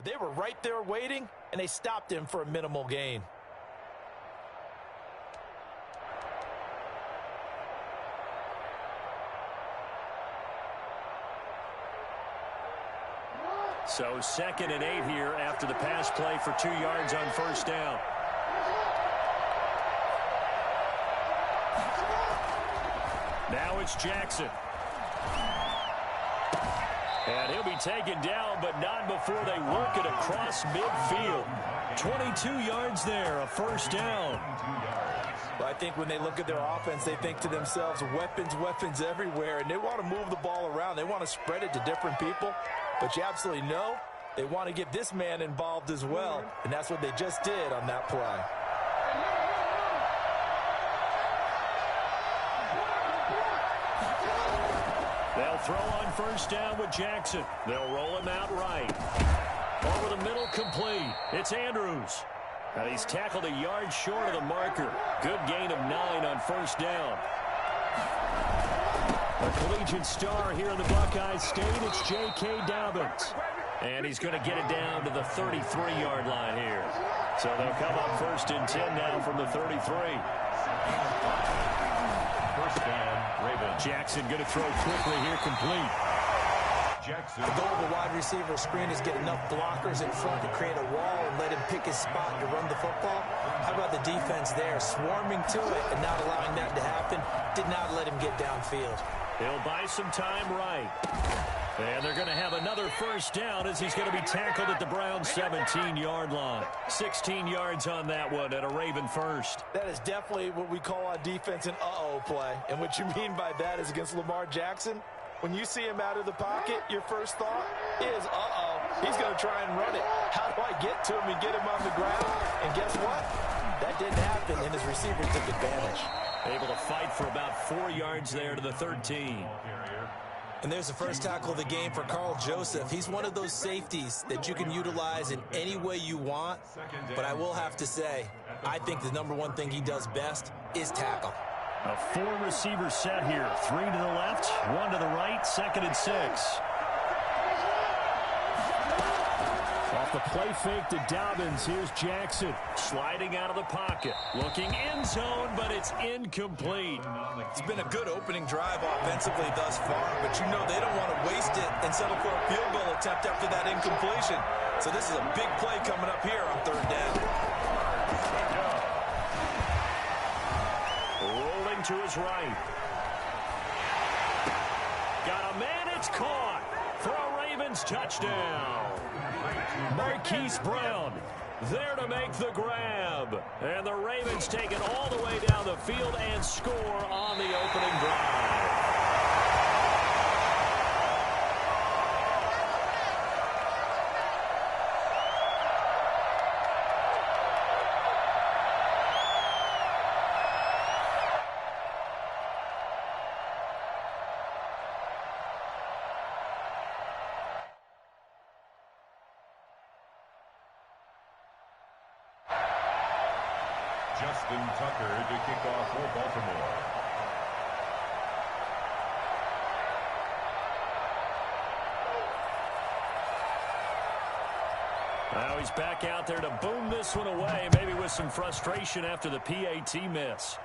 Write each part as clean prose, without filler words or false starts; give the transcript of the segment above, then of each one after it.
They were right there waiting, and they stopped him for a minimal gain. So 2nd and 8 here after the pass play for 2 yards on first down. Now it's Jackson. And he'll be taken down, but not before they work it across midfield. 22 yards there, a first down. Well, I think when they look at their offense, they think to themselves, weapons, weapons everywhere, and they want to move the ball around. They want to spread it to different people, but you absolutely know they want to get this man involved as well, and that's what they just did on that play. They'll throw on first down with Jackson. They'll roll him out right. Over the middle, complete. It's Andrews. And he's tackled a yard short of the marker. Good gain of 9 on first down. A collegiate star here in the Buckeye State, it's J.K. Dobbins. And he's going to get it down to the 33-yard line here. So they'll come up 1st and 10 now from the 33. First down, Ravens. Jackson going to throw quickly here, complete. Jackson. The goal of a wide receiver screen is get enough blockers in front to create a wall and let him pick his spot to run the football. How about the defense there, swarming to it and not allowing that to happen? Did not let him get downfield. He'll buy some time right. And they're going to have another first down as he's going to be tackled at the Browns' 17-yard line. 16 yards on that one and a Raven first. That is definitely what we call on defense an uh-oh play. And what you mean by that is against Lamar Jackson, when you see him out of the pocket, your first thought is, uh-oh, he's going to try and run it. How do I get to him and get him on the ground? And guess what? That didn't happen, and his receiver took advantage. Able to fight for about 4 yards there to the 13. And there's the first tackle of the game for Carl Joseph. He's one of those safeties that you can utilize in any way you want. But I will have to say, I think the number one thing he does best is tackle. A 4-receiver set here. 3 to the left, 1 to the right, 2nd and 6. Off the play fake to Dobbins. Here's Jackson sliding out of the pocket. Looking end zone, but it's incomplete. It's been a good opening drive offensively thus far, but you know they don't want to waste it and settle for a field goal attempt after that incompletion. So this is a big play coming up here on 3rd down. Rolling to his right. Got a man, it's caught for a Ravens touchdown. Marquise Brown there to make the grab. And the Ravens take it all the way down the field and score on the opening drive. Justin Tucker to kick off for Baltimore. Now he's back out there to boom this one away, maybe with some frustration after the PAT miss.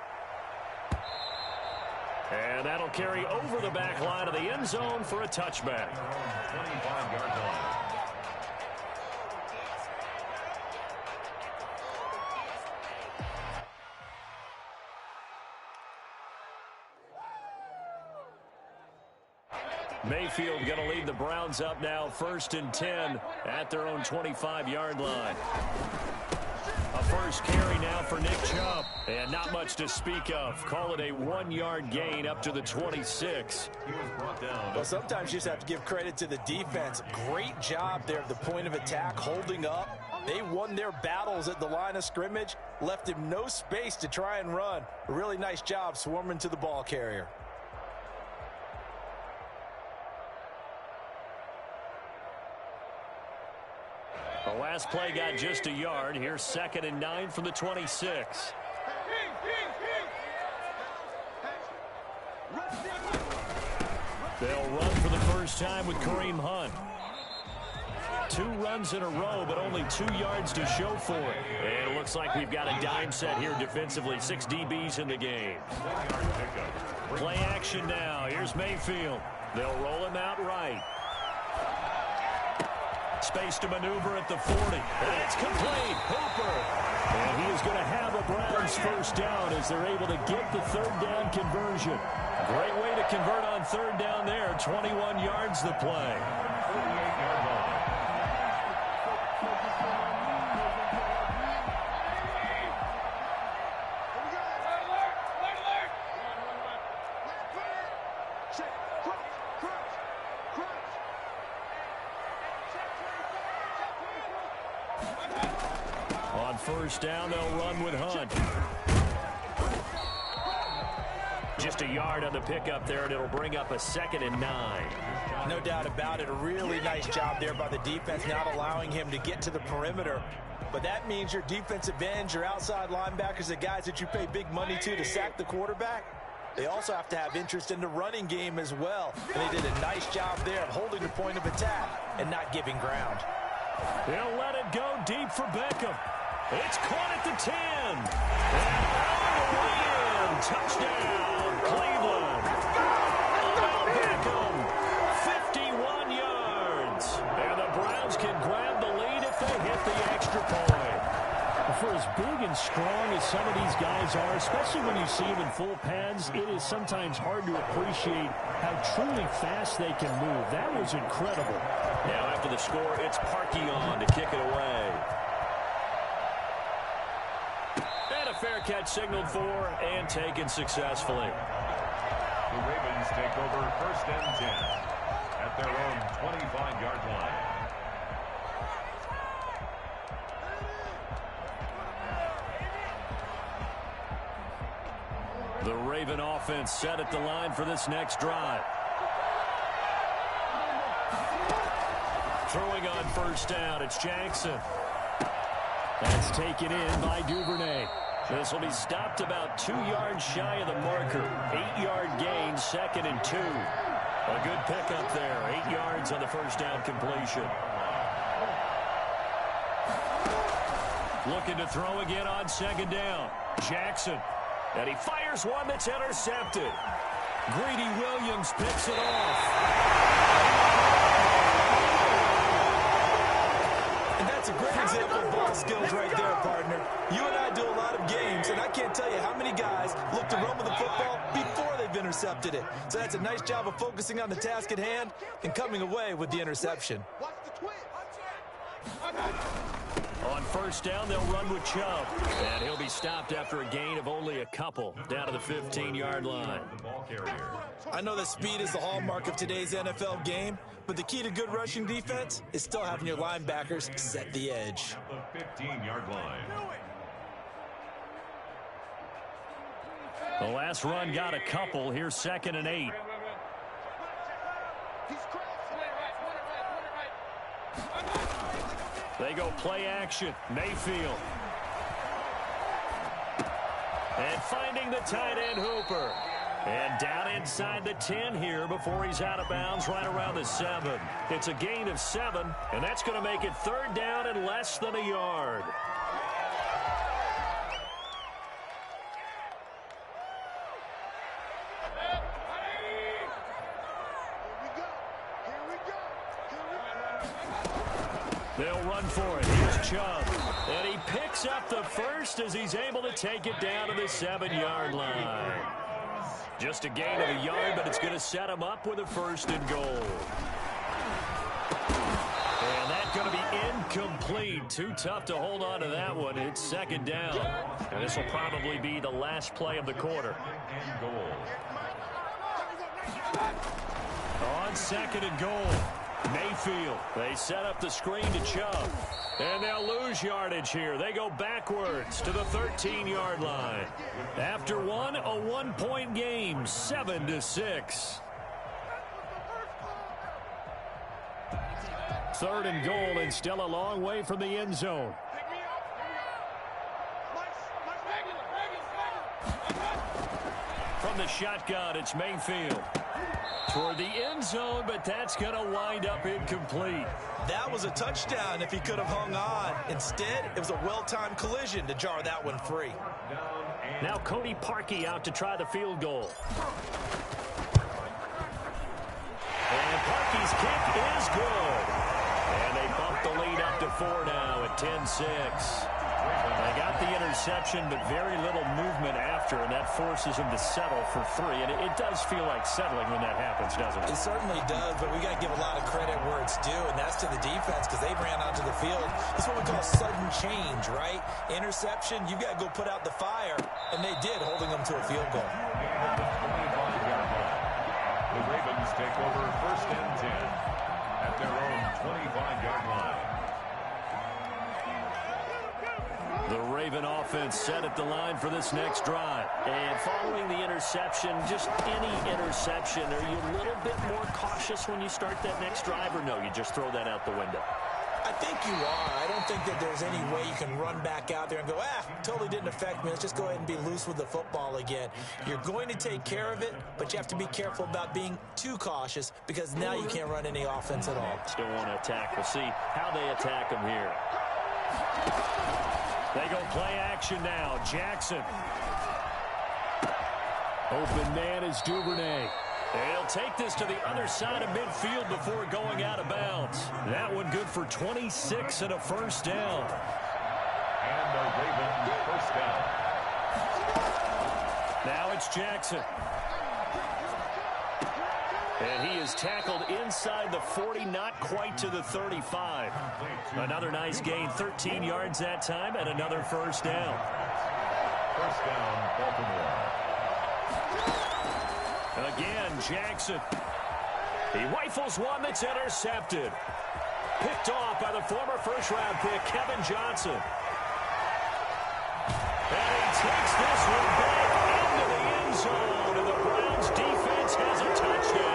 And that'll carry over the back line of the end zone for a touchback. 25-yard line. Mayfield going to lead the Browns up now, 1st and 10 at their own 25-yard line. A first carry now for Nick Chubb. And not much to speak of. Call it a 1-yard gain up to the 26. He was brought down. Well, sometimes you just have to give credit to the defense. Great job there at the point of attack, holding up. They won their battles at the line of scrimmage, left him no space to try and run. A really nice job swarming to the ball carrier. The last play got just a yard. Here's 2nd and 9 from the 26. They'll run for the first time with Kareem Hunt. 2 runs in a row, but only 2 yards to show for it. And it looks like we've got a dime set here defensively. 6 DBs in the game. Play action now. Here's Mayfield. They'll roll him out right. Space to maneuver at the 40. And it's complete. Hooper. And he is going to have a Browns first down as they're able to get the 3rd down conversion. Great way to convert on 3rd down there. 21 yards the play. 48-yard line. On first down, they'll run with Hunt. Just a yard on the pickup there, and it'll bring up a 2nd and 9. No doubt about it. A really nice job there by the defense, not allowing him to get to the perimeter. But that means your defensive ends, your outside linebackers, the guys that you pay big money to sack the quarterback, they also have to have interest in the running game as well. And they did a nice job there of holding the point of attack and not giving ground. He'll let it go deep for Beckham. It's caught at the 10. And all the way in. Touchdown, Cleveland. Odell Beckham, 51 yards. And the Browns can grab the lead if they hit the extra point. For as big and strong as some of these guys are, especially when you see them in full pads, it is sometimes hard to appreciate how truly fast they can move. That was incredible. Now after the score, it's Parkey on to kick it away. And a fair catch signaled for and taken successfully. The Ravens take over 1st and 10 at their own 25-yard line. The Raven offense set at the line for this next drive. Throwing on first down, it's Jackson. That's taken in by Duvernay. This will be stopped about 2 yards shy of the marker. 8-yard gain, 2nd and 2. A good pickup there. 8 yards on the first down completion. Looking to throw again on 2nd down. Jackson. And he fires one that's intercepted. Greedy Williams picks it off. And that's a great example of ball skills right there, partner. You and I do a lot of games, and I can't tell you how many guys look to run with the football before they've intercepted it. So that's a nice job of focusing on the task at hand and coming away with the interception. On first down, they'll run with Chubb. And he'll be stopped after a gain of only a couple down to the 15-yard line. I know that speed is the hallmark of today's NFL game, but the key to good rushing defense is still having your linebackers set the edge. The 15-yard line. The last run got a couple. Here's 2nd and 8. They go play action. Mayfield. And finding the tight end Hooper. And down inside the 10 here before he's out of bounds right around the 7. It's a gain of 7, and that's going to make it 3rd down and less than a yard. They'll run for it. Here's Chubb. And he picks up the first as he's able to take it down to the 7-yard line. Just a gain of a yard, but it's going to set him up with a 1st and goal. And that's going to be incomplete. Too tough to hold on to that one. It's 2nd down. And this will probably be the last play of the quarter. And goal. On 2nd and goal. Mayfield. They set up the screen to Chubb. And they'll lose yardage here. They go backwards to the 13-yard line. After one, a 1-point game, 7-6. 3rd and goal, and still a long way from the end zone. From from the shotgun, it's Mayfield. Toward the end zone, but that's going to wind up incomplete. That was a touchdown if he could have hung on. Instead, it was a well-timed collision to jar that one free. Now Cody Parkey out to try the field goal. And Parkey's kick is good. And they bump the lead up to 4 now at 10-6. They got the interception, but very little movement after, and that forces them to settle for 3. And it does feel like settling when that happens, doesn't it? It certainly does, but we got to give a lot of credit where it's due, and that's to the defense because they ran onto the field. That's what we call sudden change, right? Interception, you got to go put out the fire, and they did, holding them to a field goal. The Ravens take over first and 10 at their own 25-yard line. The Raven offense set at the line for this next drive. And following the interception, just any interception, are you a little bit more cautious when you start that next drive, or no, you just throw that out the window? I think you are. I don't think that there's any way you can run back out there and go, totally didn't affect me. Let's just go ahead and be loose with the football again. You're going to take care of it, but you have to be careful about being too cautious because now you can't run any offense at all. Still want to attack. We'll see how they attack them here. They go play action now. Jackson. Open man is Duvernay. They'll take this to the other side of midfield before going out of bounds. That one good for 26 and a first down. And the Ravens first down. Now it's Jackson. And he is tackled inside the 40, not quite to the 35. Another nice gain, 13 yards that time, and another first down. First down, Baltimore. Again, Jackson. He rifles one that's intercepted. Picked off by the former first-round pick, Kevin Johnson. And he takes this one back into the end zone, and the Browns defense has a touchdown.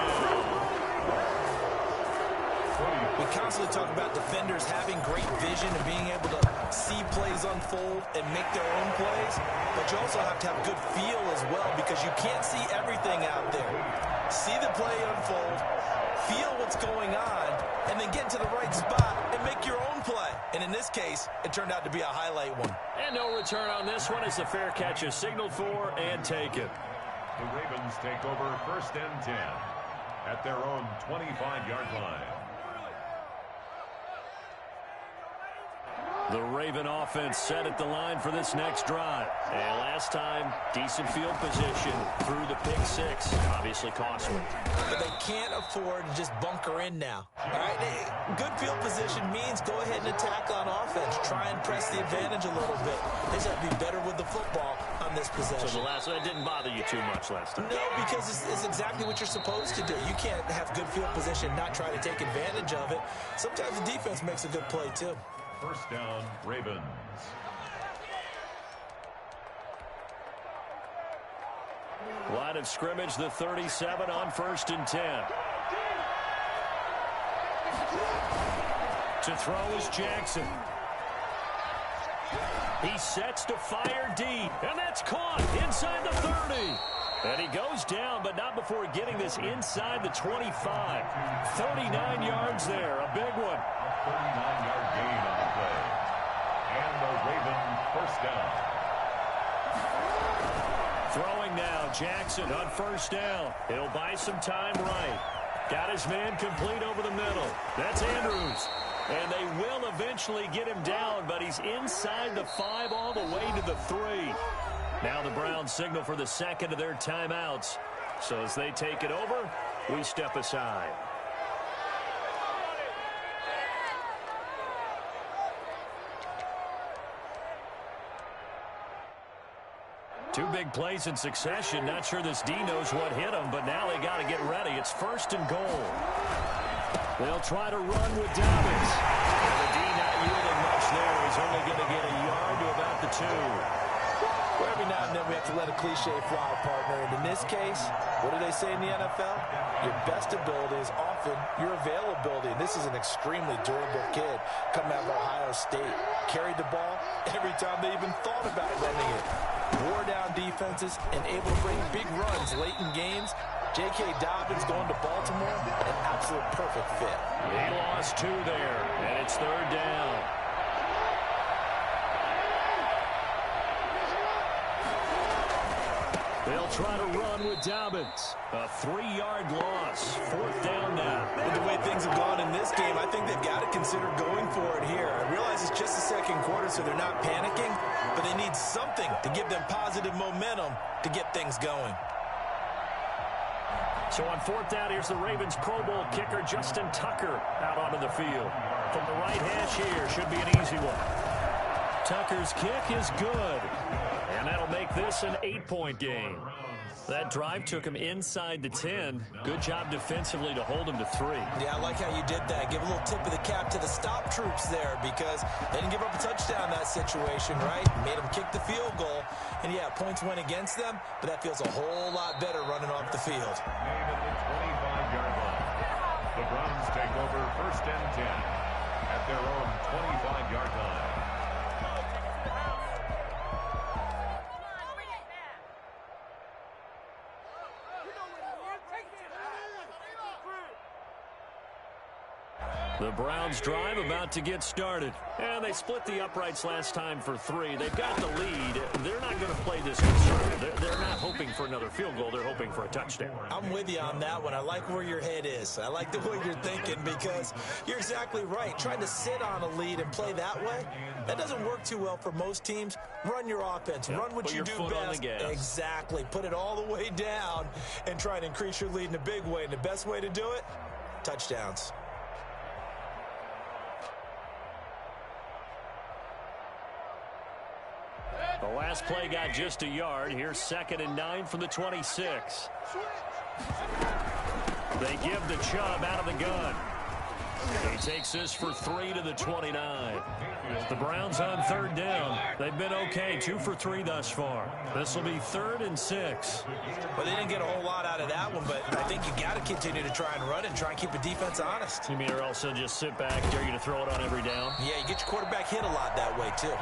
We constantly talk about defenders having great vision and being able to see plays unfold and make their own plays, but you also have to have good feel as well because you can't see everything out there. See the play unfold, feel what's going on, and then get to the right spot and make your own play. And in this case, it turned out to be a highlight one. And no return on this one as the fair catch is signaled for and taken. The Ravens take over first and 10 at their own 25-yard line. The Raven offense set at the line for this next drive. And last time, decent field position through the pick six. Obviously costly. But they can't afford to just bunker in now. All right, good field position means go ahead and attack on offense. Try and press the advantage a little bit. They just have to be better with the football on this possession. So the last one didn't bother you too much last time? No, because it's exactly what you're supposed to do. You can't have good field position, not try to take advantage of it. Sometimes the defense makes a good play, too. First down, Ravens. Line of scrimmage, the 37 on first and 10. To throw is Jackson. He sets to fire deep, and that's caught inside the 30. And he goes down, but not before getting this inside the 25. 39 yards there, a big one. 39-yard gain on the play. And the Raven first down. Throwing now, Jackson on first down. He'll buy some time right. Got his man complete over the middle. That's Andrews. And they will eventually get him down, but he's inside the 5 all the way to the 3. Now the Browns signal for the second of their timeouts. So as they take it over, we step aside. Two big plays in succession. Not sure this D knows what hit him, but now they got to get ready. It's first and goal. They'll try to run with Dobbins. And the D not yielding much there. He's only going to get a yard to about the 2. Well, every now and then we have to let a cliche fly, partner. And in this case, what do they say in the NFL? Your best ability is often your availability. And this is an extremely durable kid coming out of Ohio State. Carried the ball every time they even thought about running it. wore down defenses, and able to bring big runs late in games. J.K. Dobbins going to Baltimore, an absolute perfect fit. He lost 2 there, and it's 3rd down. They'll try to run with Dobbins. A 3-yard loss. 4th down now. With the way things have gone in this game, I think they've got to consider going for it here. I realize it's just the 2nd quarter, so they're not panicking, but they need something to give them positive momentum to get things going. So on 4th down, here's the Ravens Pro Bowl kicker Justin Tucker out onto the field. From the right hash here, should be an easy one. Tucker's kick is good. And that'll make this an 8-point game. That drive took him inside the 10. Good job defensively to hold him to 3. Yeah, I like how you did that. Give a little tip of the cap to the stop troops there because they didn't give up a touchdown in that situation, right? Made them kick the field goal. And, yeah, points went against them, but that feels a whole lot better running off the field. Made at the 25-yard line. The Browns take over 1st and 10 at their own 25-yard line. The Browns drive about to get started. And they split the uprights last time for 3. They've got the lead. They're not going to play this conservative. They're not hoping for another field goal. They're hoping for a touchdown. I'm with you on that one. I like where your head is. I like the way you're thinking because you're exactly right. Trying to sit on a lead and play that way, that doesn't work too well for most teams. Run your offense. Run what you do best. Exactly. Put it all the way down and try and increase your lead in a big way. And the best way to do it, touchdowns. The last play got just a yard. Here's 2nd and 9 from the 26. They give the Chubb out of the gun. He takes this for 3 to the 29. The Browns on 3rd down. They've been okay, 2 for 3 thus far. This will be 3rd and 6. Well, they didn't get a whole lot out of that one, but I think you got to continue to try and run and try and keep the defense honest. You mean or also just sit back, dare you to throw it on every down? Yeah, you get your quarterback hit a lot that way, too.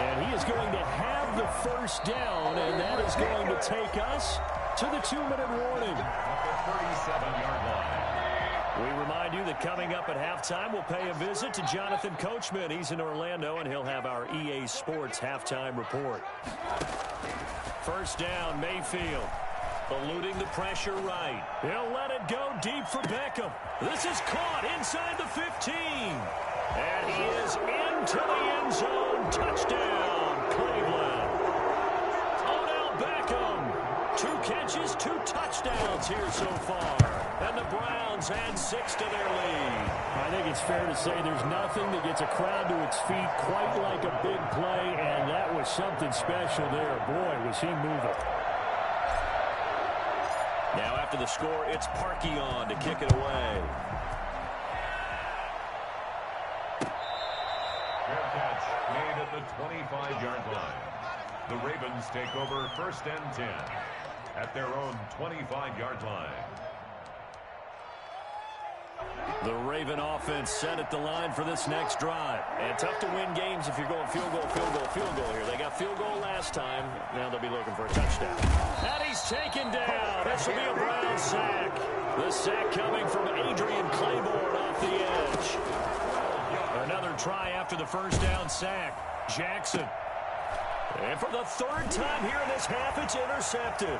And he is going to have the 1st down, and that is going to take us to the 2-minute warning. At the 37-yard line. We remind you that coming up at halftime, we'll pay a visit to Jonathan Coachman. He's in Orlando, and he'll have our EA Sports halftime report. 1st down, Mayfield. Eluding the pressure right. He'll let it go deep for Beckham. This is caught inside the 15. And he is into the end zone. Touchdown, Cleveland. Odell Beckham. 2 catches, 2 touchdowns here so far. And the Browns add 6 to their lead. I think it's fair to say there's nothing that gets a crowd to its feet quite like a big play, and that was something special there. Boy, was he moving. Now after the score, it's Parkey on to kick it away. Fair catch made at the 25-yard line. The Ravens take over 1st and 10 at their own 25-yard line. The Raven offense set at the line for this next drive. And tough to win games if you're going field goal, field goal, field goal here. They got field goal last time. Now they'll be looking for a touchdown. And he's taken down. This will be a Brown sack. The sack coming from Adrian Claiborne off the edge. Another try after the 1st down sack. Jackson. And for the 3rd time here in this half, it's intercepted.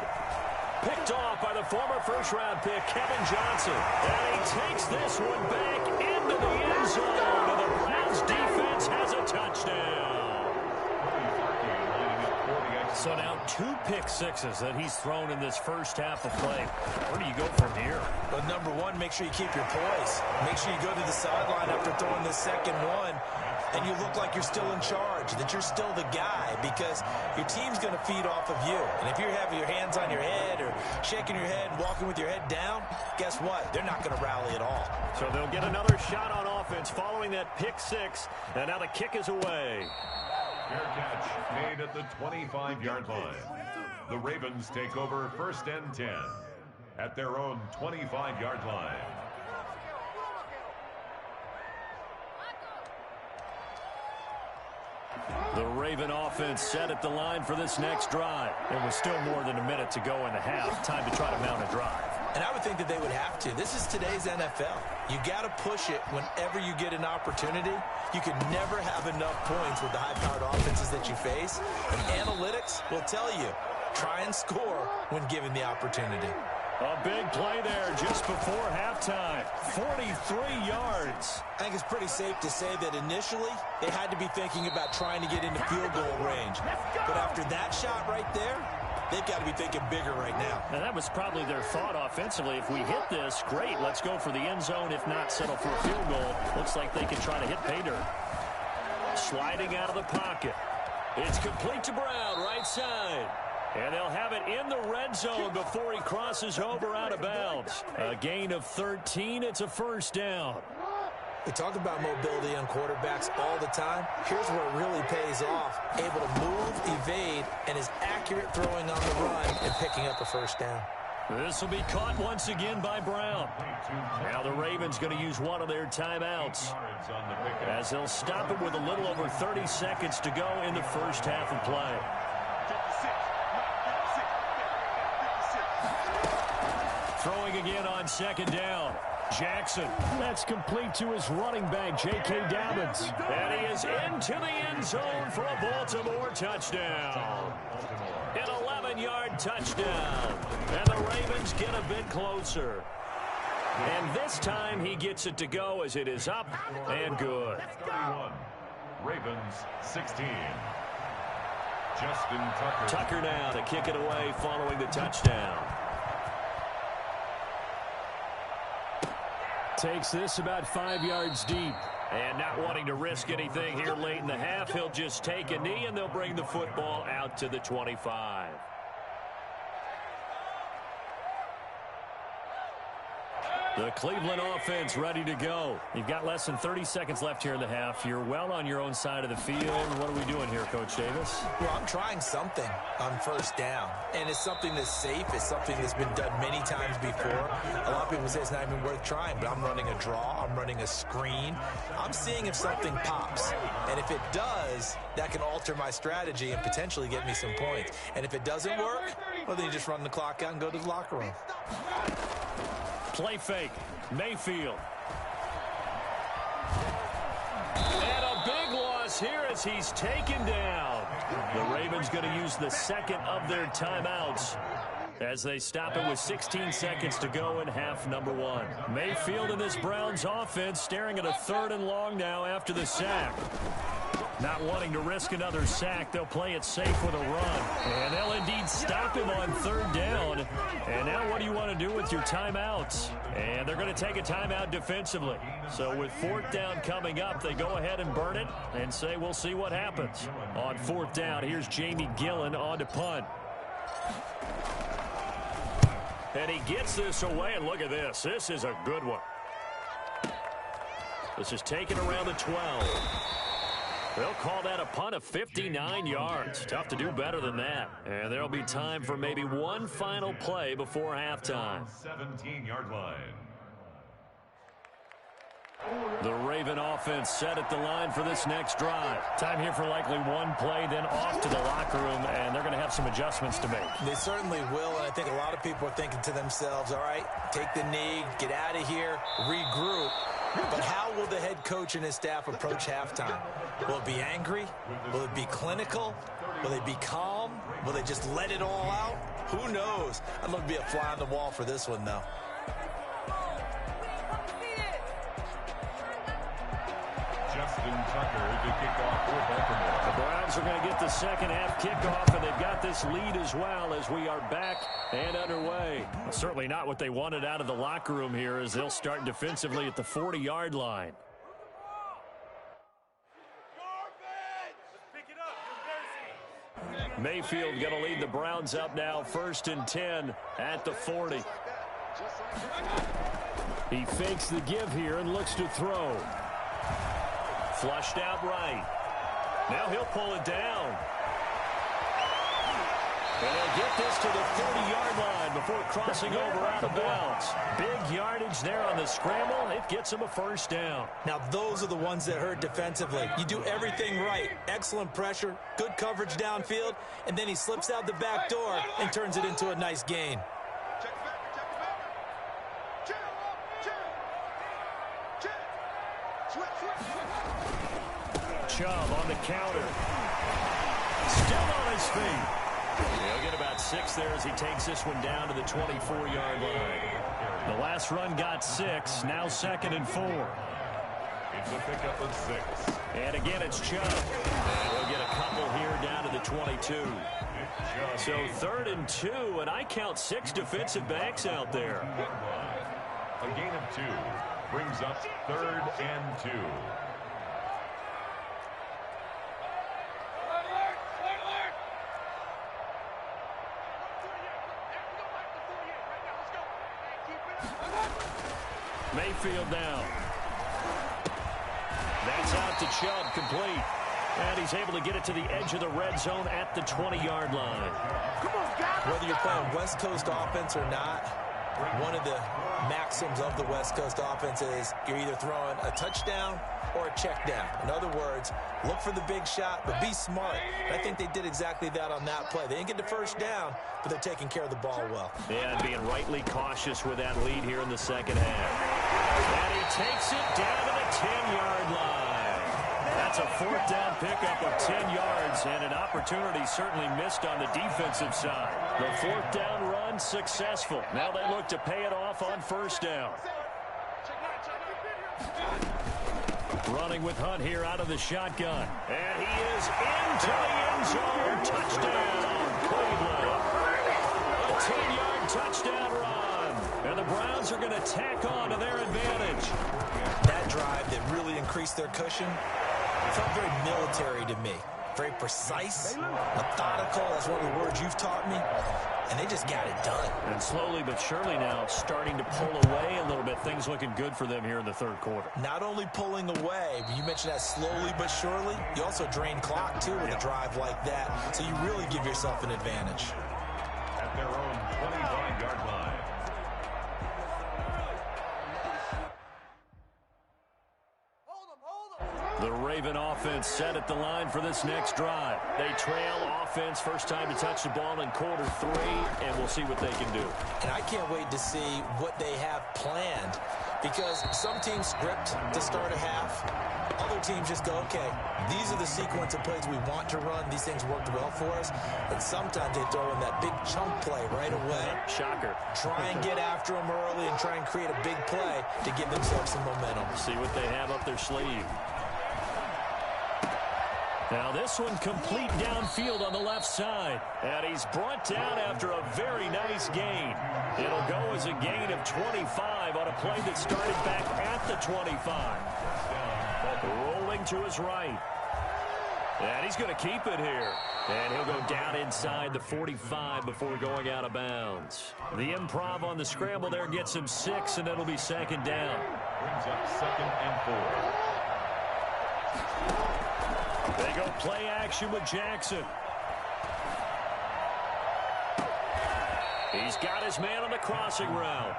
Picked off by the former 1st-round pick, Kevin Johnson. And he takes this one back into the end zone. And the Browns defense has a touchdown. So now 2 pick-sixes that he's thrown in this first half of play. Where do you go from here? But number 1, make sure you keep your poise. Make sure you go to the sideline after throwing this 2nd one. And you look like you're still in charge, that you're still the guy, because your team's going to feed off of you. And if you're having your hands on your head or shaking your head and walking with your head down, guess what? They're not going to rally at all. So they'll get another shot on offense following that pick-6, and now the kick is away. Fair catch made at the 25-yard line. The Ravens take over 1st and 10 at their own 25-yard line. The Raven offense set at the line for this next drive. There was still more than a minute to go in the half. Time to try to mount a drive. And I would think that they would have to. This is today's NFL. You got to push it whenever you get an opportunity. You can never have enough points with the high-powered offenses that you face. And analytics will tell you, try and score when given the opportunity. A big play there just before halftime. 43 yards. I think it's pretty safe to say that initially they had to be thinking about trying to get into field goal range. But after that shot right there, they've got to be thinking bigger right now. And that was probably their thought offensively. If we hit this, great. Let's go for the end zone. If not, settle for a field goal. Looks like they can try to hit pay dirt. Sliding out of the pocket. It's complete to Brown, right side. And they'll have it in the red zone before he crosses over out of bounds. A gain of 13. It's a first down. We talk about mobility on quarterbacks all the time. Here's where it really pays off. Able to move, evade, and is accurate throwing on the run and picking up a first down. This will be caught once again by Brown. Now the Ravens going to use one of their timeouts as they'll stop it with a little over 30 seconds to go in the first half of play. Throwing again on second down. Jackson. That's complete to his running back, J.K. Dobbins. And he is into the end zone for a Baltimore touchdown. An 11-yard touchdown. And the Ravens get a bit closer. And this time he gets it to go as it is up and good. 31. Ravens 16. Justin Tucker. Tucker now to kick it away following the touchdown. Takes this about 5 yards deep. And not wanting to risk anything here late in the half, he'll just take a knee and they'll bring the football out to the 25. The Cleveland offense ready to go. You've got less than 30 seconds left here in the half. You're well on your own side of the field. What are we doing here, Coach Davis? Well, I'm trying something on first down. And it's something that's safe. It's something that's been done many times before. A lot of people say it's not even worth trying, but I'm running a draw. I'm running a screen. I'm seeing if something pops. And if it does, that can alter my strategy and potentially get me some points. And if it doesn't work, well, then you just run the clock out and go to the locker room. Play fake. Mayfield. And a big loss here as he's taken down. The Ravens going to use the second of their timeouts as they stop it with 16 seconds to go in half number one. Mayfield and this Browns offense staring at a 3rd and long now after the sack. Not wanting to risk another sack, they'll play it safe with a run. And they'll indeed stop him on 3rd down. And now what do you want to do with your timeouts? And they're going to take a timeout defensively. So with 4th down coming up, they go ahead and burn it and say we'll see what happens. On 4th down, here's Jamie Gillen on to punt. And he gets this away, and look at this. This is a good one. This is taken around the 12. They'll call that a punt of 59 yards. Tough to do better than that. And there'll be time for maybe one final play before halftime. 17-yard line. The Raven offense set at the line for this next drive. Time here for likely one play, then off to the locker room, and they're going to have some adjustments to make. They certainly will, and I think a lot of people are thinking to themselves, all right, take the knee, get out of here, regroup. But how will the head coach and his staff approach halftime? Will it be angry? Will it be clinical? Will they be calm? Will they just let it all out? Who knows? I'd love to be a fly on the wall for this one, though. Justin Tucker to kick off for Baltimore. The Browns are going to get the second half kickoff, and they've got this lead as well as we are back and underway. Certainly not what they wanted out of the locker room here as they'll start defensively at the 40-yard line. Mayfield going to lead the Browns up now, 1st and 10 at the 40. He fakes the give here and looks to throw. Flushed out right. Now he'll pull it down. And he'll get this to the 30-yard line before crossing over out of bounds. Big yardage yardage there on the scramble. It gets him a first down. Now, those are the ones that hurt defensively. You do everything right. Excellent pressure, good coverage downfield, and then he slips out the back door and turns it into a nice gain. Chubb on the counter. Still on his feet. He'll get about 6 there as he takes this one down to the 24-yard line. The last run got 6. Now 2nd and 4. It's a pickup of 6. And again, it's Chubb. And we'll get a couple here down to the 22. So 3rd and 2, and I count 6 defensive backs out there. A gain of 2 brings up 3rd and 2. Mayfield now. That's out to Chubb, complete. And he's able to get it to the edge of the red zone at the 20-yard line. Whether you're playing West Coast offense or not, one of the maxims of the West Coast offense is you're either throwing a touchdown or a check down. In other words, look for the big shot, but be smart. And I think they did exactly that on that play. They didn't get the first down, but they're taking care of the ball well. Yeah, and being rightly cautious with that lead here in the second half. And he takes it down to the 10-yard line. That's a 4th down pickup of 10 yards, and an opportunity certainly missed on the defensive side. The 4th down run successful. Now they look to pay it off on 1st down. Running with Hunt here out of the shotgun. And he is into the end zone. Touchdown, Cleveland. A 10-yard touchdown run. And the Browns are going to tack on to their advantage. That drive that really increased their cushion felt very military to me. Very precise, methodical. That's one of the words you've taught me. And they just got it done. And slowly but surely now starting to pull away a little bit. Things looking good for them here in the 3rd quarter. Not only pulling away, but you mentioned that slowly but surely. You also drain clock, too, with a drive like that. So you really give yourself an advantage. At their own 25-yard line. The Raven offense set at the line for this next drive. They trail offense, first time to touch the ball in quarter 3, and we'll see what they can do. And I can't wait to see what they have planned, because some teams script to start a half. Other teams just go, okay, these are the sequence of plays we want to run. These things worked well for us. And sometimes they throw in that big chunk play right away. Shocker. Try and get after them early and try and create a big play to give themselves some momentum. See what they have up their sleeve. Now this one complete downfield on the left side. And he's brought down after a very nice gain. It'll go as a gain of 25 on a play that started back at the 25. Rolling to his right. And he's going to keep it here. And he'll go down inside the 45 before going out of bounds. The improv on the scramble there gets him 6, and it'll be 2nd down. Brings up 2nd and 4. They go play action with Jackson. He's got his man on the crossing route.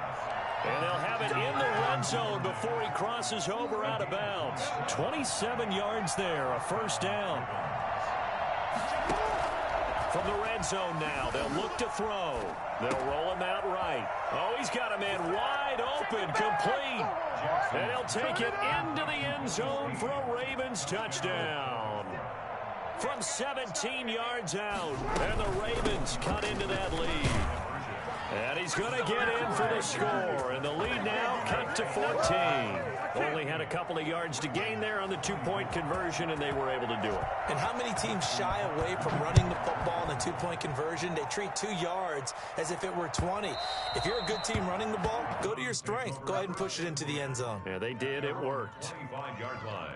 And they'll have it in the red zone before he crosses over out of bounds. 27 yards there, a 1st down. From the red zone now, they'll look to throw. They'll roll him out right. Oh, he's got a man wide open, complete. And he'll take it into the end zone for a Ravens touchdown. From 17 yards out, and the Ravens cut into that lead. And he's going to get in for the score, and the lead now cut to 14. Only had a couple of yards to gain there on the 2-point conversion, and they were able to do it. And how many teams shy away from running the football in the 2-point conversion? They treat 2 yards as if it were 20. If you're a good team running the ball, go to your strength. Go ahead and push it into the end zone. Yeah, they did. It worked. 25-yard line.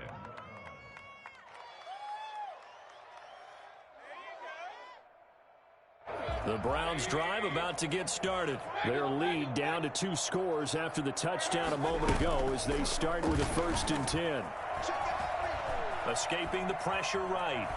The Browns drive about to get started. Their lead down to 2 scores after the touchdown a moment ago as they start with a 1st and 10. Escaping the pressure right.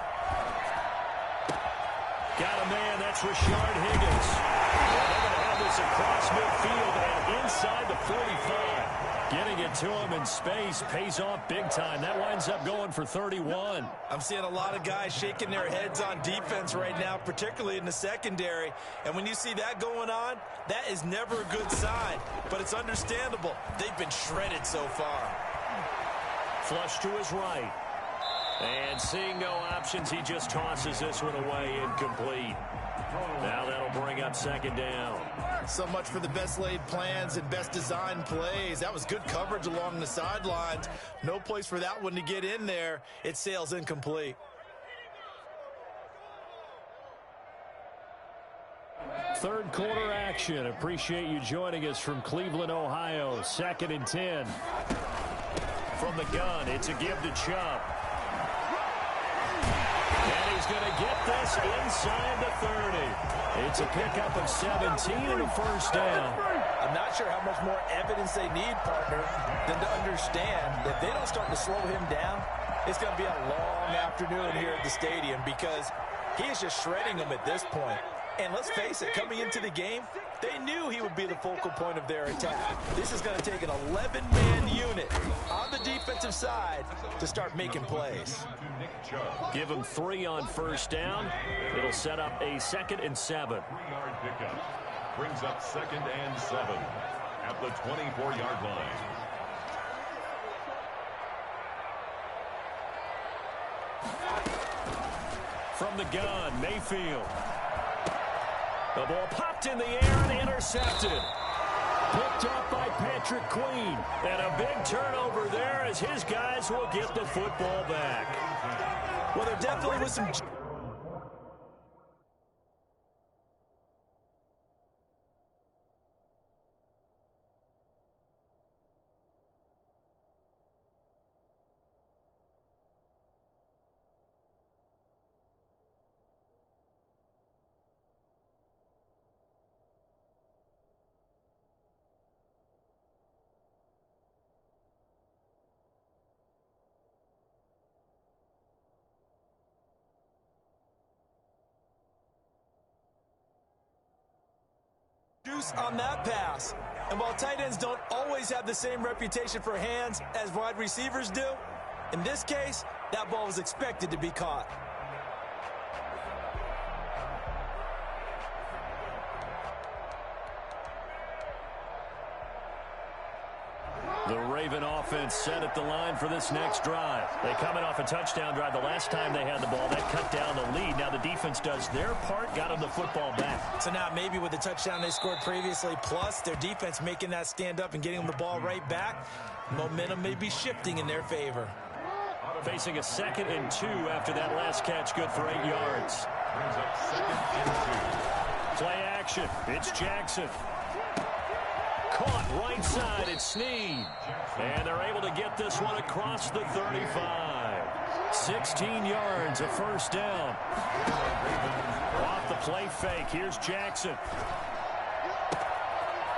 Got a man, that's Rashard Higgins. And they're going to have this across midfield and inside the 45. Getting it to him in space pays off big time. That winds up going for 31. I'm seeing a lot of guys shaking their heads on defense right now, particularly in the secondary. And when you see that going on, that is never a good sign. But it's understandable. They've been shredded so far. Flush to his right. And seeing no options, he just tosses this one away, incomplete. Now that'll bring up second down. So much for the best laid plans and best designed plays. That was good coverage along the sidelines. No place for that one to get in there. It sails incomplete. Third quarter action. Appreciate you joining us from Cleveland, Ohio. 2nd and 10. From the gun, it's a give to Chubb. And he's going to get this inside the 30. It's a pickup of 17 and a first down. I'm not sure how much more evidence they need, partner, than to understand that if they don't start to slow him down, it's going to be a long afternoon here at the stadium because he is just shredding them at this point. And let's face it, coming into the game, they knew he would be the focal point of their attack. This is going to take an 11-man unit on the defensive side to start making plays. Give him 3 on first down. It'll set up a 2nd and 7. 3-yard pickup brings up 2nd and 7 at the 24-yard line. From the gun, Mayfield. The ball popped in the air and intercepted. Picked up by Patrick Queen. And a big turnover there as his guys will get the football back. Well, there definitely was some... on that pass. And while tight ends don't always have the same reputation for hands as wide receivers do, in this case, that ball was expected to be caught. The Raven offense set at the line for this next drive. They coming off a touchdown drive the last time they had the ball. That cut down the lead. Now the defense does their part, got them the football back. So now maybe with the touchdown they scored previously, plus their defense making that stand up and getting them the ball right back, momentum may be shifting in their favor. Facing a 2nd and 2 after that last catch, good for 8 yards. Brings up 2nd and 2. Play action. It's Jackson. Caught right side, it's Snead. And they're able to get this one across the 35. 16 yards, a first down. Off the play fake, here's Jackson.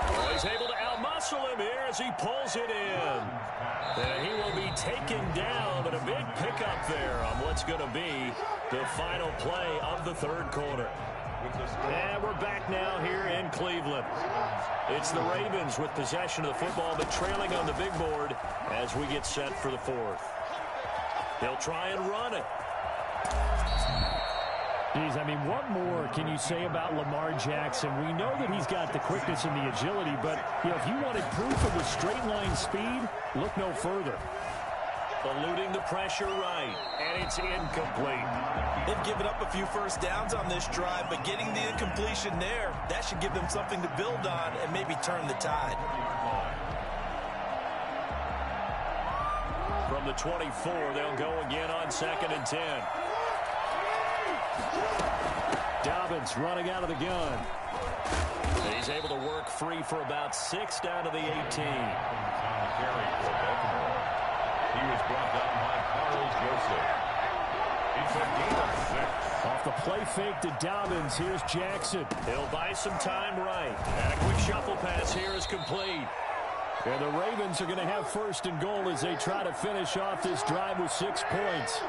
Oh, he's able to outmuscle him here as he pulls it in. And he will be taken down, but a big pickup there on what's going to be the final play of the third quarter. And we're back now here in Cleveland. It's the Ravens with possession of the football, but trailing on the big board as we get set for the fourth. They'll try and run it. Geez, I mean, what more can you say about Lamar Jackson? We know that he's got the quickness and the agility, but if you wanted proof of the straight line speed, look no further. Eluding the pressure right, and it's incomplete. They've given up a few first downs on this drive, but getting the incompletion there, that should give them something to build on and maybe turn the tide. From the 24, they'll go again on 2nd and 10. Dobbins running out of the gun. He's able to work free for about 6 down to the 18. He was brought down by Carl Joseph. It's a gain of 6. Off the play fake to Dobbins, here's Jackson. He'll buy some time right. And a quick shuffle pass here is complete. And the Ravens are going to have 1st and goal as they try to finish off this drive with 6 points.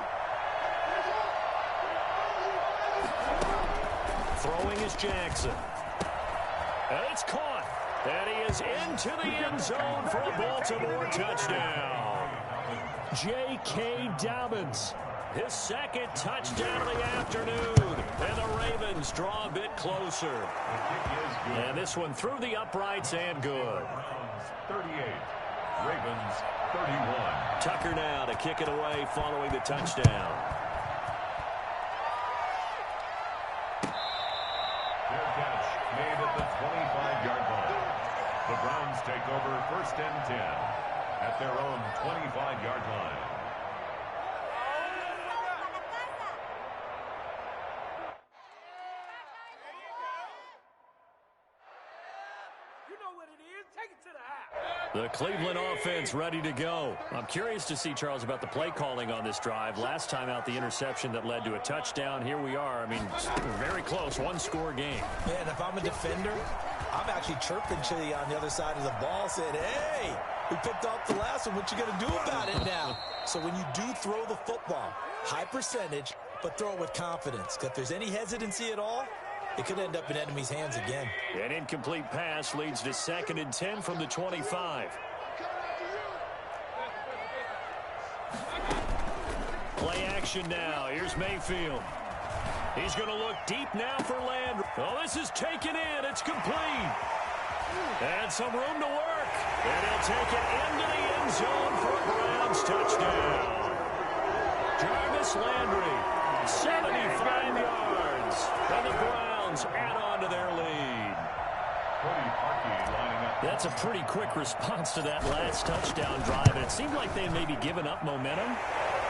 Throwing is Jackson. And it's caught. And he is into the end zone for a Baltimore touchdown. J.K. Dobbins, his second touchdown of the afternoon. And the Ravens draw a bit closer. And this one through the uprights and good. 38, Ravens 31. Tucker now to kick it away following the touchdown. Fair catch made at the 25-yard line. The Browns take over first and 10 at their own 25-yard line. The Cleveland offense ready to go. I'm curious to see, Charles, about the play calling on this drive. Last time out, the interception that led to a touchdown. Here we are. I mean, very close, one-score game. Man, if I'm a defender, I'm actually chirping Chili on the other side of the ball, saying, hey, we picked off the last one. What you going to do about it now? So when you do throw the football, high percentage, but throw it with confidence. If there's any hesitancy at all, it could end up in enemy's hands again. An incomplete pass leads to 2nd and 10 from the 25. Play action now. Here's Mayfield. He's going to look deep now for Landry. Oh, this is taken in. It's complete. And some room to work. And he'll take it into the end zone for a Browns touchdown. Jarvis Landry, 75 yards. And the Browns add on to their lead. That's a pretty quick response to that last touchdown drive. And it seemed like they had maybe given up momentum.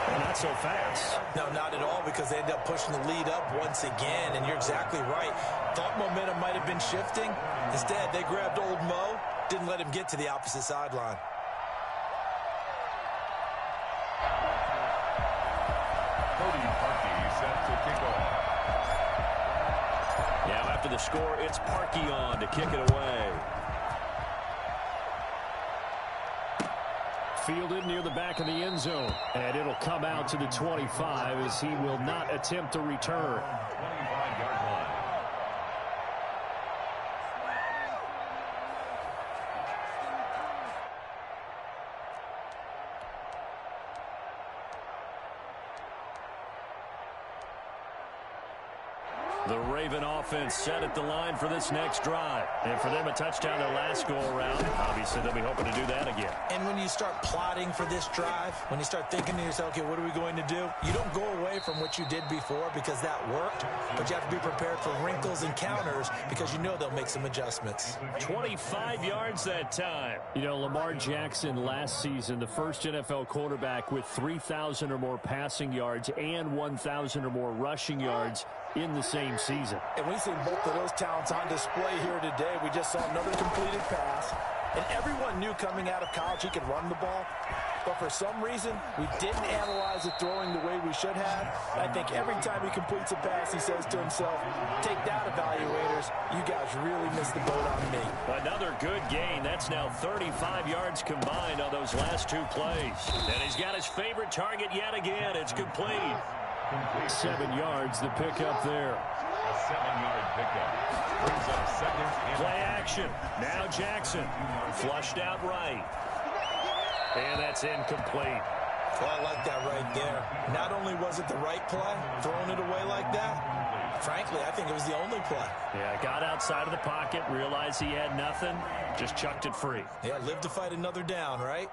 Well, not so fast. No, not at all, because they ended up pushing the lead up once again, and you're exactly right. Thought momentum might have been shifting. Instead, they grabbed old Mo, didn't let him get to the opposite sideline. Cody Parkey set to kick off. Now after the score, it's Parkey on to kick it away. Fielded near the back of the end zone. And it'll come out to the 25 as he will not attempt to return. 25-yard line. The Raven offense set at the line for this next drive. And for them, a touchdown their last go-around. Obviously, they'll be hoping to do that again. And when you start plotting for this drive, when you start thinking to yourself, okay, what are we going to do? You don't go away from what you did before because that worked, but you have to be prepared for wrinkles and counters because you know they'll make some adjustments. 25 yards that time. You know, Lamar Jackson last season, the first NFL quarterback with 3,000 or more passing yards and 1,000 or more rushing yards in the same season. And we've seen both of those talents on display here today. We just saw another completed pass. And everyone knew coming out of college he could run the ball. But for some reason, we didn't analyze it throwing the way we should have. I think every time he completes a pass, he says to himself, take that, evaluators. You guys really missed the boat on me. Another good gain. That's now 35 yards combined on those last two plays. And he's got his favorite target yet again. It's complete. 7 yards, the pickup there. A 7-yard pickup brings up second and play action. Now Jackson flushed out right. And that's incomplete. Well, I like that right there. Not only was it the right play, throwing it away like that, frankly, I think it was the only play. Yeah, got outside of the pocket, realized he had nothing, just chucked it free. Yeah, live to fight another down, right?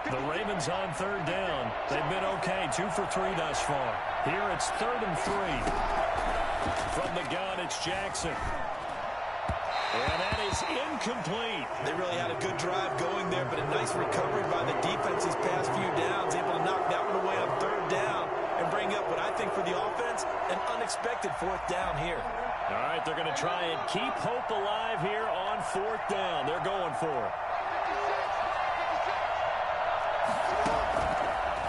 The Ravens on third down. They've been okay, 2 for 3 thus far. Here it's 3rd and 3. From the gun, it's Jackson. And that is incomplete. They really had a good drive going there, but a nice recovery by the defense these past few downs, able to knock that one away on 3rd down and bring up what I think for the offense, an unexpected 4th down here. All right, they're going to try and keep hope alive here on 4th down. They're going for it.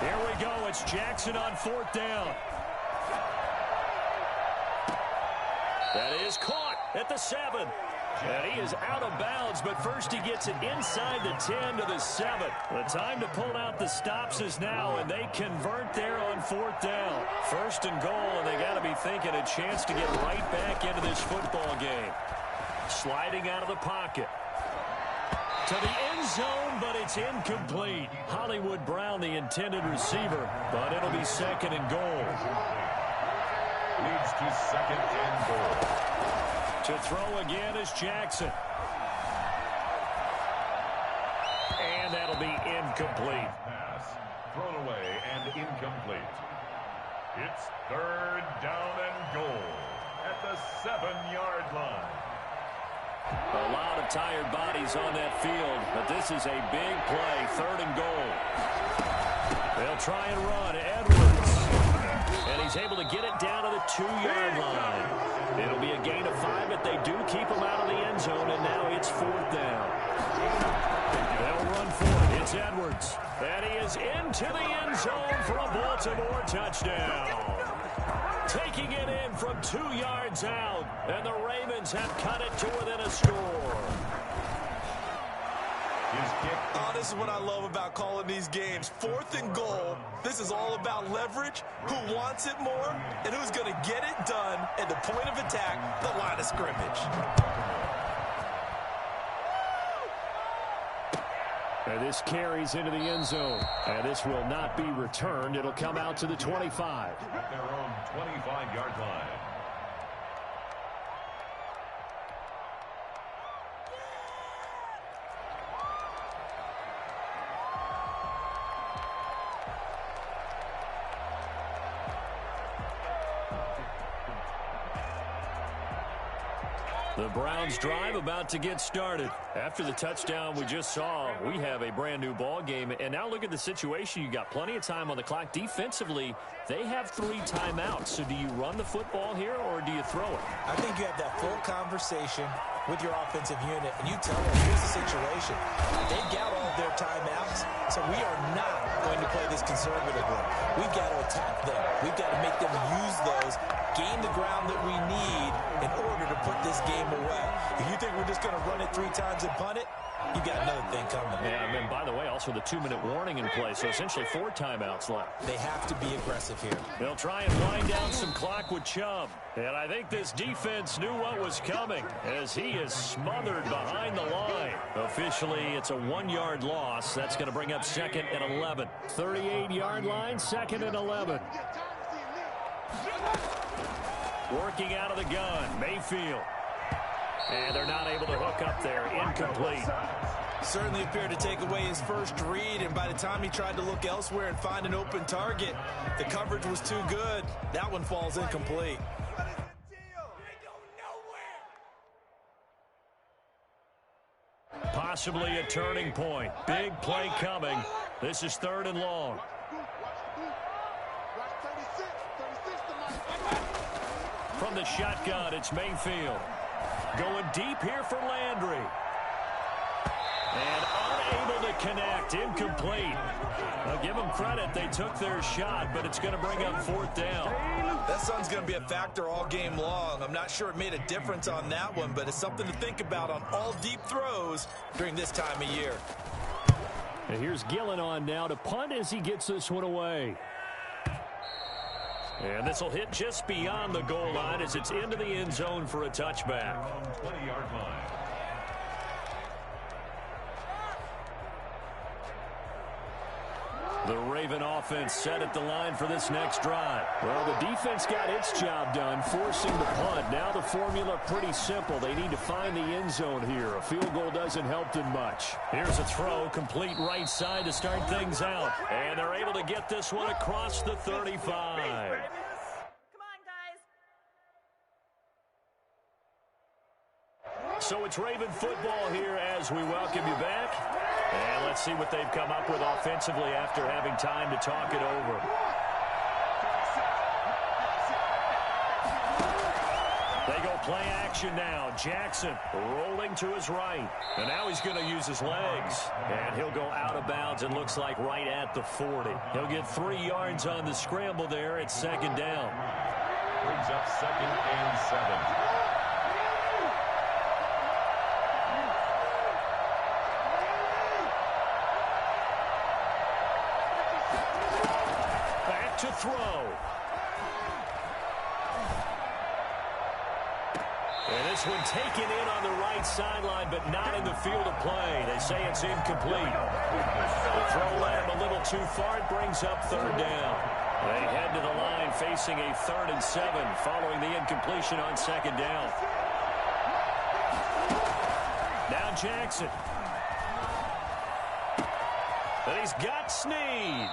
Here we go. It's Jackson on 4th down. That is caught at the 7. And he is out of bounds, but first he gets it inside the 10 to the 7. The time to pull out the stops is now, and they convert there on 4th down. 1st and goal, and they got to be thinking a chance to get right back into this football game. Sliding out of the pocket. To the end zone, but it's incomplete. Hollywood Brown, the intended receiver, but it'll be second and goal. Leads to second and goal. To throw again is Jackson. And that'll be incomplete. Pass thrown away and incomplete. It's third down and goal at the 7-yard line. A lot of tired bodies on that field, but this is a big play, third and goal. They'll try and run. Edwards. And he's able to get it down to the 2-yard line. It'll be a gain of 5, but they do keep him out of the end zone, and now it's fourth down. They'll run for it. It's Edwards. And he is into the end zone for a Baltimore touchdown. Taking it in from 2 yards out, and the Ravens have cut it to within a score. Oh, this is what I love about calling these games. Fourth and goal. This is all about leverage, who wants it more, and who's going to get it done at the point of attack, the line of scrimmage. And this carries into the end zone. And this will not be returned. It'll come out to the 25. At their own 25-yard line. The Browns drive about to get started. After the touchdown we just saw, we have a brand new ball game. And now look at the situation. You got plenty of time on the clock. Defensively, they have 3 timeouts. So do you run the football here or do you throw it? I think you have that full conversation with your offensive unit, and you tell them, here's the situation. They've got all of their timeouts, so we are not going to play this conservatively. We've got to attack them. We've got to make them use those, gain the ground that we need in order to put this game away. If you think we're just going to run it 3 times and punt it, you got another thing coming. Yeah, and then, by the way, also the 2-minute warning in play, so essentially 4 timeouts left. They have to be aggressive here. They'll try and wind down some clock with Chubb. And I think this defense knew what was coming as he is smothered behind the line. Officially, it's a 1-yard loss. That's going to bring up second and 11. 38-yard line, second and 11. Working out of the gun, Mayfield. And they're not able to hook up there. Incomplete. Certainly appeared to take away his first read, and by the time he tried to look elsewhere and find an open target, the coverage was too good. That one falls incomplete. Possibly a turning point. Big play coming. This is third and long. From the shotgun, it's Mayfield. Going deep here for Landry. And unable to connect. Incomplete. I'll give them credit. They took their shot, but it's going to bring up fourth down. That sun's going to be a factor all game long. I'm not sure it made a difference on that one, but it's something to think about on all deep throws during this time of year. And here's Gillen on now to punt as he gets this one away. And this will hit just beyond the goal line as it's into the end zone for a touchback. 20-yard line. The Raven offense set at the line for this next drive. Well, the defense got its job done, forcing the punt. Now the formula pretty simple. They need to find the end zone here. A field goal doesn't help them much. Here's a throw, complete right side to start things out. And they're able to get this one across the 35. So it's Raven football here as we welcome you back. And let's see what they've come up with offensively after having time to talk it over. They go play action now. Jackson rolling to his right. And now he's going to use his legs. And he'll go out of bounds, it looks like right at the 40. He'll get 3 yards on the scramble there at second down. Brings up second and 7. To throw. And This one taken in on the right sideline, but not in the field of play. They say it's incomplete. The throw led him a little too far. It brings up third down. They head to the line facing a 3rd and 7 following the incompletion on second down. Now Jackson. And he's got Snead.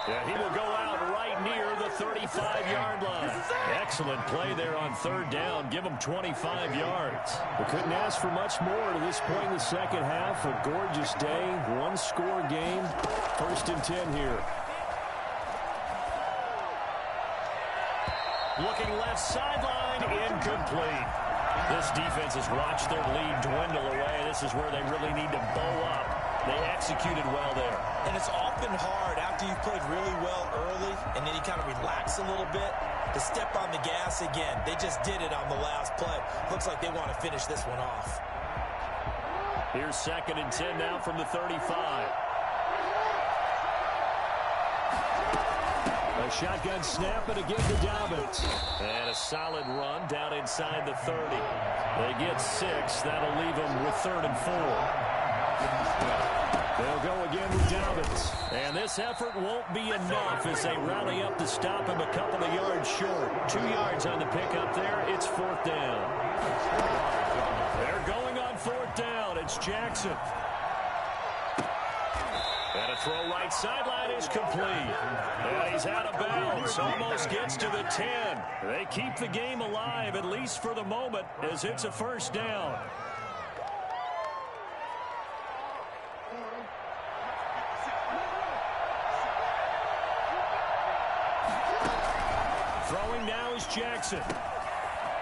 Yeah, he will go out right near the 35-yard line. Excellent play there on third down. Give him 25 yards. We couldn't ask for much more to this point in the second half. A gorgeous day, one-score game. 1st and 10 here. Looking left sideline, incomplete. This defense has watched their lead dwindle away. This is where they really need to bow up. They executed well there. And it's often hard after you've played really well early and then you kind of relax a little bit to step on the gas again. They just did it on the last play. Looks like they want to finish this one off. Here's 2nd and 10 now from the 35. A shotgun snap and again to Dobbins. And a solid run down inside the 30. They get 6. That'll leave them with 3rd and 4. They'll go again with Dobbins. And this effort won't be enough as they rally up to stop him a couple of yards short. 2 yards on the pickup there. It's 4th down. They're going on 4th down. It's Jackson. And a throw right sideline is complete. And he's out of bounds. Almost gets to the 10. They keep the game alive, at least for the moment, as it's a 1st down. Throwing now is Jackson.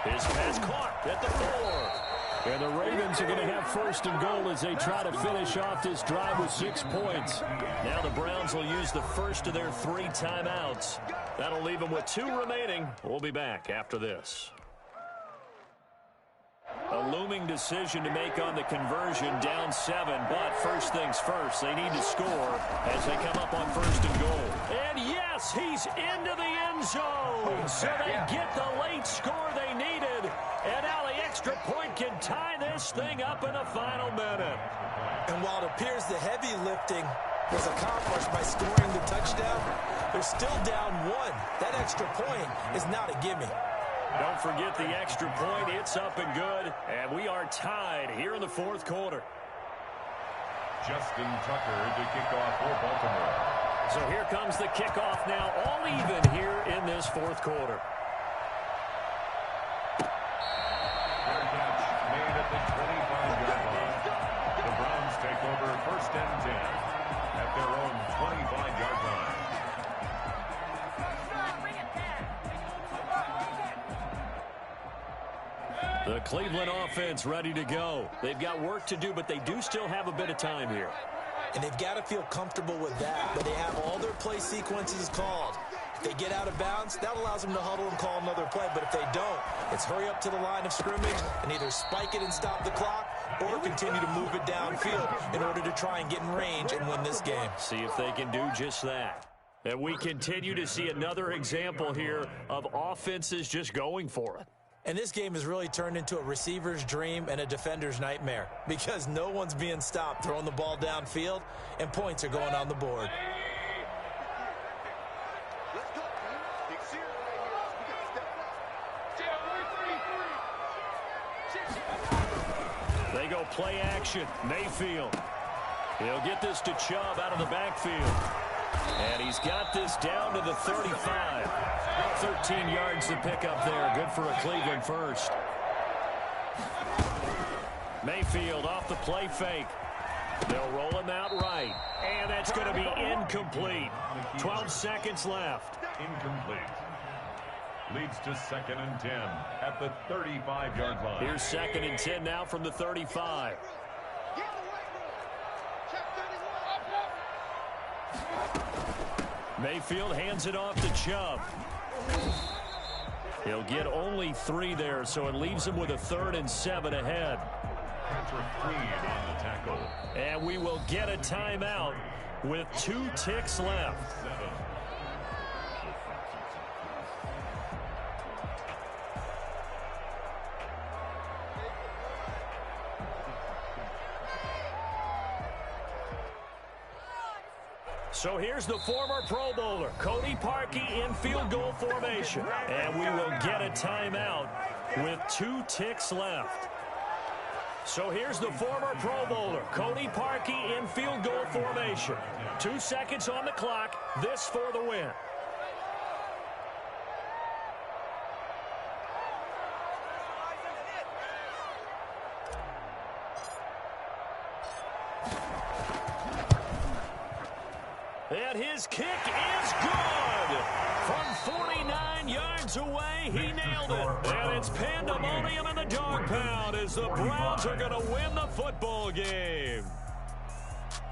His pass caught at the 4. And the Ravens are going to have 1st and goal as they try to finish off this drive with 6 points. Now the Browns will use the first of their 3 timeouts. That'll leave them with 2 remaining. We'll be back after this. A looming decision to make on the conversion, down 7. But first things first, they need to score as they come up on 1st and goal. And yes, he's into the end zone. So they get the late score they needed. And now the extra point can tie this thing up in the final minute. And while it appears the heavy lifting was accomplished by scoring the touchdown, they're still down 1. That extra point is not a gimme. Don't forget the extra point. It's up and good. And we are tied here in the 4th quarter. Justin Tucker to kick off for Baltimore. So here comes the kickoff now, all even here in this 4th quarter. Fair catch made at the 25-yard line. The Browns take over 1st and 10 at their own 25-yard line. The Cleveland offense ready to go. They've got work to do, but they do still have a bit of time here. And they've got to feel comfortable with that, but they have all their play sequences called. If they get out of bounds, that allows them to huddle and call another play. But if they don't, it's hurry up to the line of scrimmage and either spike it and stop the clock or continue to move it downfield in order to try and get in range and win this game. See if they can do just that. And we continue to see another example here of offenses just going for it. And this game has really turned into a receiver's dream and a defender's nightmare because no one's being stopped throwing the ball downfield and points are going on the board. They go play action. Mayfield. He'll get this to Chubb out of the backfield. And he's got this down to the 35. 13 yards to pick up there. Good for a Cleveland first. Mayfield off the play fake. They'll roll him out right. And that's going to be incomplete. 12 seconds left. Incomplete. Leads to 2nd and 10 at the 35-yard line. Here's 2nd and 10 now from the 35. Mayfield hands it off to Chubb. He'll get only 3 there, so it leaves him with a 3rd and 7 ahead. Patrick Queen on the tackle. And we will get a timeout with 2 ticks left. So here's the former Pro Bowler, Cody Parkey, in field goal formation. And we will get a timeout with 2 ticks left. So here's the former Pro Bowler, Cody Parkey, in field goal formation. 2 seconds on the clock. This for the win. And his kick is good. From 49 yards away, he nailed it. And it's pandemonium in the dog pound as the Browns are going to win the football game.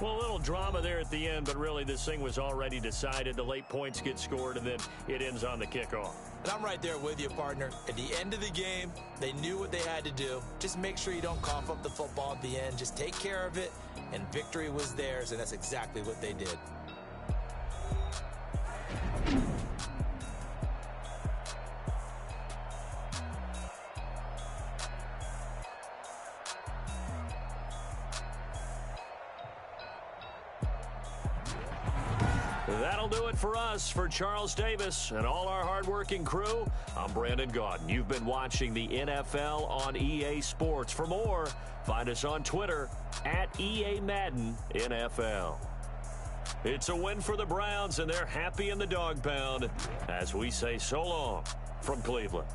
Well, a little drama there at the end, but really this thing was already decided. The late points get scored, and then it ends on the kickoff. And I'm right there with you, partner. At the end of the game, they knew what they had to do. Just make sure you don't cough up the football at the end. Just take care of it, and victory was theirs, and that's exactly what they did. That'll do it for us. For Charles Davis and all our hardworking crew, I'm Brandon Gaudin. You've been watching the NFL on EA Sports. For more, find us on Twitter at EA Madden NFL. It's a win for the Browns, and they're happy in the dog pound as we say so long from Cleveland.